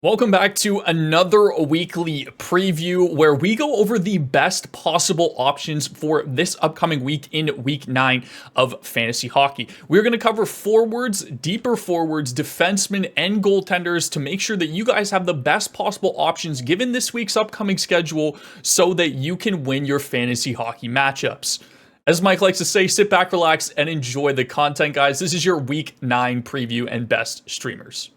Welcome back to another weekly preview where we go over the best possible options for this upcoming week in week 9 of fantasy hockey. We're going to cover forwards, deeper forwards, defensemen, and goaltenders to make sure that you guys have the best possible options given this week's upcoming schedule so that you can win your fantasy hockey matchups. As Mike likes to say, sit back, relax, and enjoy the content, guys. This is your week 9 preview and best streamers.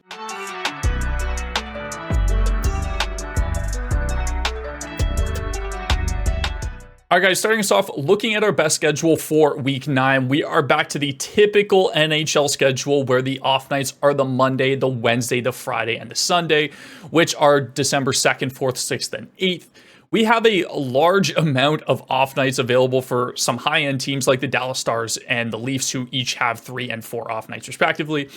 All right, guys, starting us off, looking at our best schedule for week 9, we are back to the typical NHL schedule where the off nights are the Monday, the Wednesday, the Friday, and the Sunday, which are December 2nd, 4th, 6th, and 8th. We have a large amount of off nights available for some high-end teams like the Dallas Stars and the Leafs, who each have 3 and 4 off nights respectively.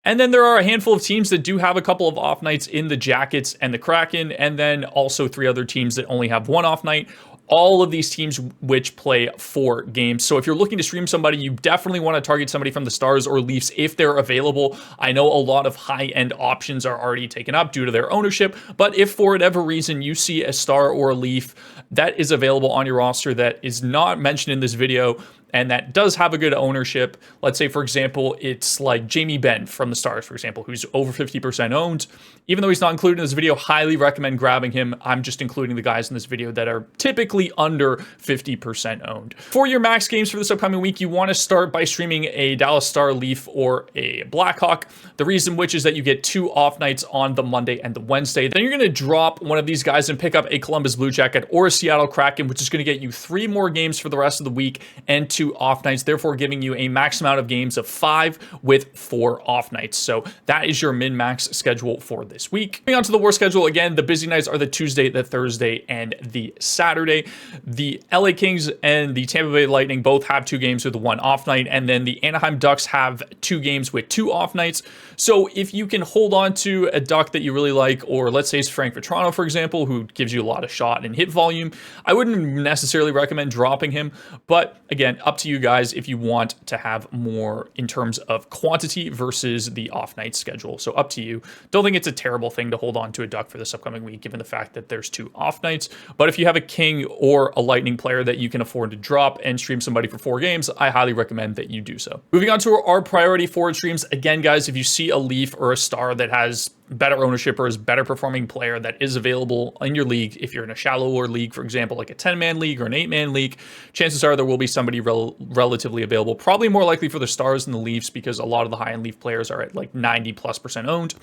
And then there are a handful of teams that do have a couple of off nights in the Jackets and the Kraken, and then also 3 other teams that only have 1 off night. All of these teams which play 4 games. So if you're looking to stream somebody, you definitely want to target somebody from the Stars or Leafs if they're available. I know a lot of high-end options are already taken up due to their ownership, but if for whatever reason you see a Star or a Leaf that is available on your roster that is not mentioned in this video, and that does have a good ownership. Let's say, for example, it's like Jamie Benn from the Stars, for example, who's over 50% owned. Even though he's not included in this video, highly recommend grabbing him. I'm just including the guys in this video that are typically under 50% owned. For your max games for this upcoming week, you want to start by streaming a Dallas Star, Leaf, or a Blackhawk. The reason which is that you get 2 off nights on the Monday and the Wednesday. Then you're going to drop one of these guys and pick up a Columbus Blue Jacket or a Seattle Kraken, which is going to get you 3 more games for the rest of the week and 2 off nights, therefore giving you a max amount of games of 5 with 4 off nights. So that is your min-max schedule for this week. Moving on to the worst schedule, again, the busy nights are the Tuesday, the Thursday, and the Saturday. The LA Kings and the Tampa Bay Lightning both have 2 games with 1 off night, and then the Anaheim Ducks have 2 games with 2 off nights. So if you can hold on to a Duck that you really like, or let's say it's Frank Vatrano, for example, who gives you a lot of shot and hit volume, I wouldn't necessarily recommend dropping him, but again, up to you guys if you want to have more in terms of quantity versus the off night schedule. So up to you. Don't think it's a terrible thing to hold on to a Duck for this upcoming week, given the fact that there's 2 off nights. But if you have a King or a Lightning player that you can afford to drop and stream somebody for 4 games, I highly recommend that you do so. Moving on to our priority forward streams. Again, guys, if you see a Leaf or a Star that has better ownership or is better performing player that is available in your league, if you're in a shallower league, for example, like a 10-man league or an 8-man league, chances are there will be somebody relatively available. Probably more likely for the Stars than the Leafs because a lot of the high-end Leaf players are at like 90+% owned.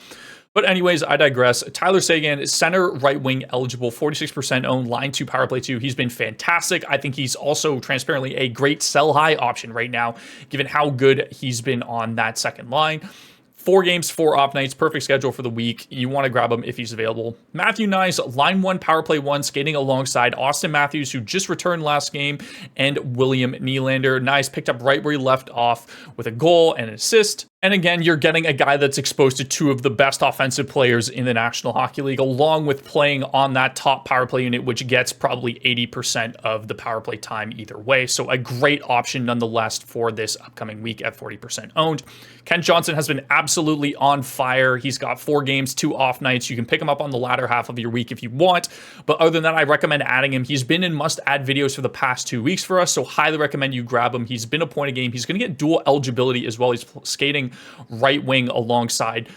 But anyways, I digress. Tyler Seguin is center right wing eligible, 46% owned, line 2, power play 2. He's been fantastic. I think he's also transparently a great sell high option right now, given how good he's been on that second line. 4 games, 4 off nights, perfect schedule for the week. You want to grab him if he's available. Matthew Knies, line 1, power play 1, skating alongside Austin Matthews, who just returned last game, and William Nylander. Knies picked up right where he left off with a goal and an assist. And again, you're getting a guy that's exposed to 2 of the best offensive players in the National Hockey League, along with playing on that top power play unit, which gets probably 80% of the power play time either way. So a great option nonetheless for this upcoming week at 40% owned. Kent Johnson has been absolutely on fire. He's got 4 games, 2 off nights. You can pick him up on the latter half of your week if you want. But other than that, I recommend adding him. He's been in must-add videos for the past 2 weeks for us, so highly recommend you grab him. He's been a point a game. He's going to get dual eligibility as well. He's skating right wing alongside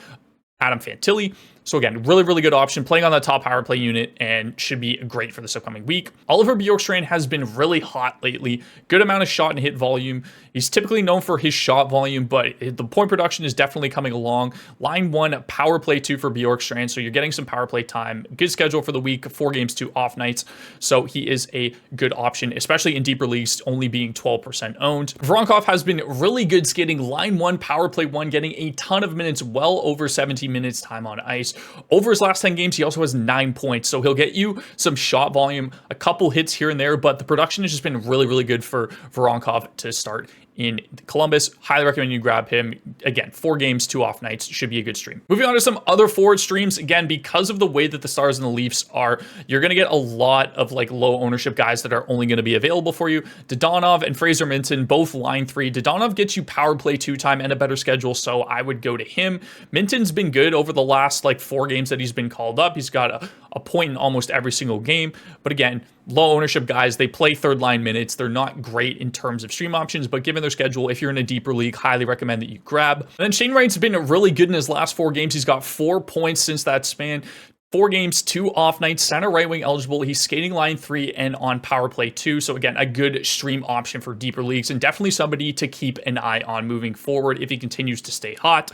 Adam Fantilli. So again, really, really good option, playing on the top power play unit, and should be great for this upcoming week. Oliver Bjorkstrand has been really hot lately. Good amount of shot and hit volume. He's typically known for his shot volume, but the point production is definitely coming along. Line 1, power play 2 for Bjorkstrand, so you're getting some power play time. Good schedule for the week, 4 games, 2 off nights. So he is a good option, especially in deeper leagues, only being 12% owned. Voronkov has been really good skating line 1, power play 1, getting a ton of minutes, well over 17 minutes time on ice. Over his last 10 games, he also has 9 points, so he'll get you some shot volume, a couple hits here and there, but the production has just been really, really good for Voronkov to start in Columbus. Highly recommend you grab him. Again, 4 games, 2 off nights, should be a good stream. Moving on to some other forward streams. Again, because of the way that the Stars and the Leafs are, you're going to get a lot of like low ownership guys that are only going to be available for you. Dadonov and Fraser Minten, both line 3. Dadonov gets you power play 2 time and a better schedule, so I would go to him. Minten's been good over the last like 4 games that he's been called up. He's got a point in almost every single game. But again, low ownership guys, they play third line minutes. They're not great in terms of stream options, but given their schedule, if you're in a deeper league, highly recommend that you grab. And then Shane Wright's been really good in his last 4 games. He's got 4 points since that span. 4 games, 2 off nights, center right wing eligible. He's skating line 3 and on power play 2. So again, a good stream option for deeper leagues and definitely somebody to keep an eye on moving forward if he continues to stay hot.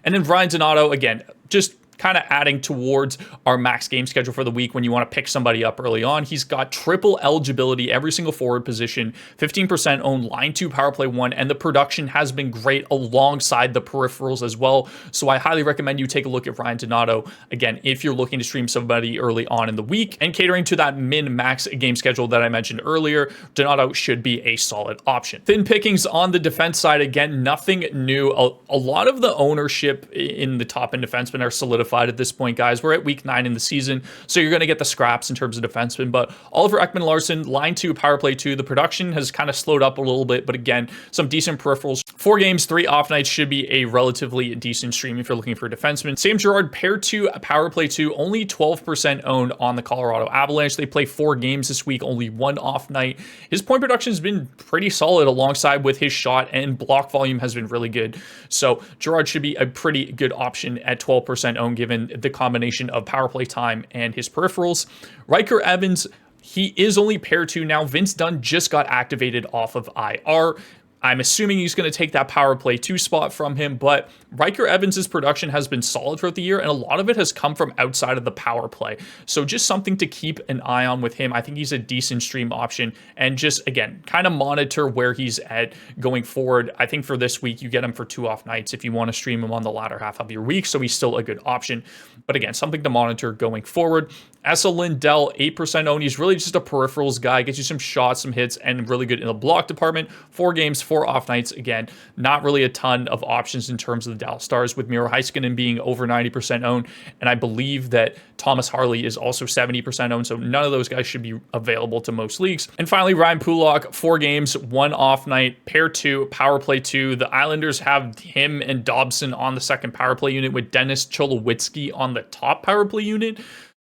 And then Ryan Donato, again, just kind of adding towards our max game schedule for the week when you want to pick somebody up early on. He's got triple eligibility, every single forward position, 15% owned, line 2, power play 1, and the production has been great alongside the peripherals as well. So I highly recommend you take a look at Ryan Donato, again, if you're looking to stream somebody early on in the week. And catering to that min-max game schedule that I mentioned earlier, Donato should be a solid option. Thin pickings on the defense side, again, nothing new. A lot of the ownership in the top-end defensemen are solidified at this point, guys. We're at week 9 in the season, so you're going to get the scraps in terms of defensemen. But Oliver Ekman-Larsson, line 2, power play 2. The production has kind of slowed up a little bit, but again, some decent peripherals. 4 games, 3 off nights should be a relatively decent stream if you're looking for a defenseman. Sam Girard, pair 2, power play 2, only 12% owned on the Colorado Avalanche. They play 4 games this week, only 1 off night. His point production has been pretty solid alongside with his shot, and block volume has been really good. So Girard should be a pretty good option at 12% owned, given the combination of power play time and his peripherals. Riker Evans, he is only pair 2 now. Vince Dunn just got activated off of IR. I'm assuming he's going to take that power play 2 spot from him, but Riker Evans' production has been solid throughout the year, and a lot of it has come from outside of the power play. So just something to keep an eye on with him. I think he's a decent stream option, and just, again, kind of monitor where he's at going forward. I think for this week, you get him for 2 off nights if you want to stream him on the latter half of your week, so he's still a good option. But again, something to monitor going forward. Esa Lindell, 8% owned. He's really just a peripherals guy, gets you some shots, some hits, and really good in the block department. 4 games, 4 off nights. Again, not really a ton of options in terms of the Dallas Stars, with Miro Heiskanen being over 90% owned, and I believe that Thomas Harley is also 70% owned, so none of those guys should be available to most leagues. And finally, Ryan Pulock, 4 games, 1 off night, pair 2, power play 2. The Islanders have him and Dobson on the second power play unit, with Dennis Cholowitsky on the top power play unit.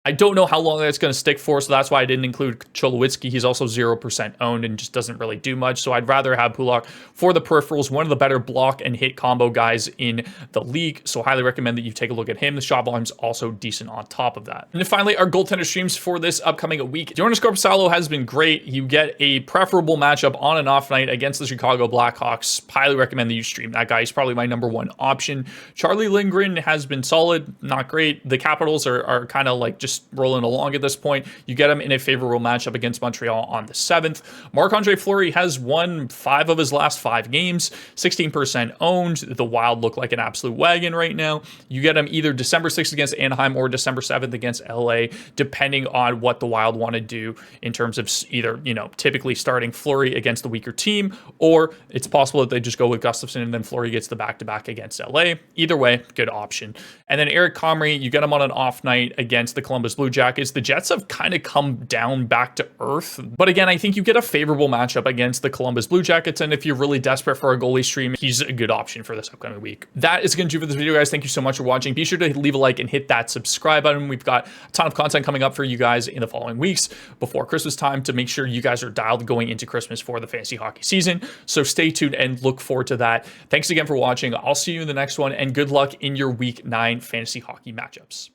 I don't know how long that's going to stick for, so that's why I didn't include Cholowitsky. He's also 0% owned and just doesn't really do much, so I'd rather have Pulock for the peripherals, one of the better block and hit combo guys in the league, so highly recommend that you take a look at him. The shot volume's also decent on top of that. And then finally, our goaltender streams for this upcoming week. Jonas Korpisalo has been great. You get a preferable matchup on and off night against the Chicago Blackhawks. Highly recommend that you stream that guy. He's probably my #1 option. Charlie Lindgren has been solid, not great. The Capitals are kind of like just rolling along at this point. You get him in a favorable matchup against Montreal on the 7th. Marc-Andre Fleury has won 5 of his last 5 games, 16% owned. The Wild look like an absolute wagon right now. You get him either December 6th against Anaheim or December 7th against LA, depending on what the Wild want to do in terms of either, typically starting Fleury against the weaker team, or it's possible that they just go with Gustafsson and then Fleury gets the back-to-back against LA. Either way, good option. And then Eric Comrie, you get him on an off night against the Columbus Blue Jackets. The Jets have kind of come down back to earth. But again, I think you get a favorable matchup against the Columbus Blue Jackets. And if you're really desperate for a goalie stream, he's a good option for this upcoming week. That is going to do for this video, guys. Thank you so much for watching. Be sure to leave a like and hit that subscribe button. We've got a ton of content coming up for you guys in the following weeks before Christmas time to make sure you guys are dialed going into Christmas for the fantasy hockey season. So stay tuned and look forward to that. Thanks again for watching. I'll see you in the next one, and good luck in your week 9 fantasy hockey matchups.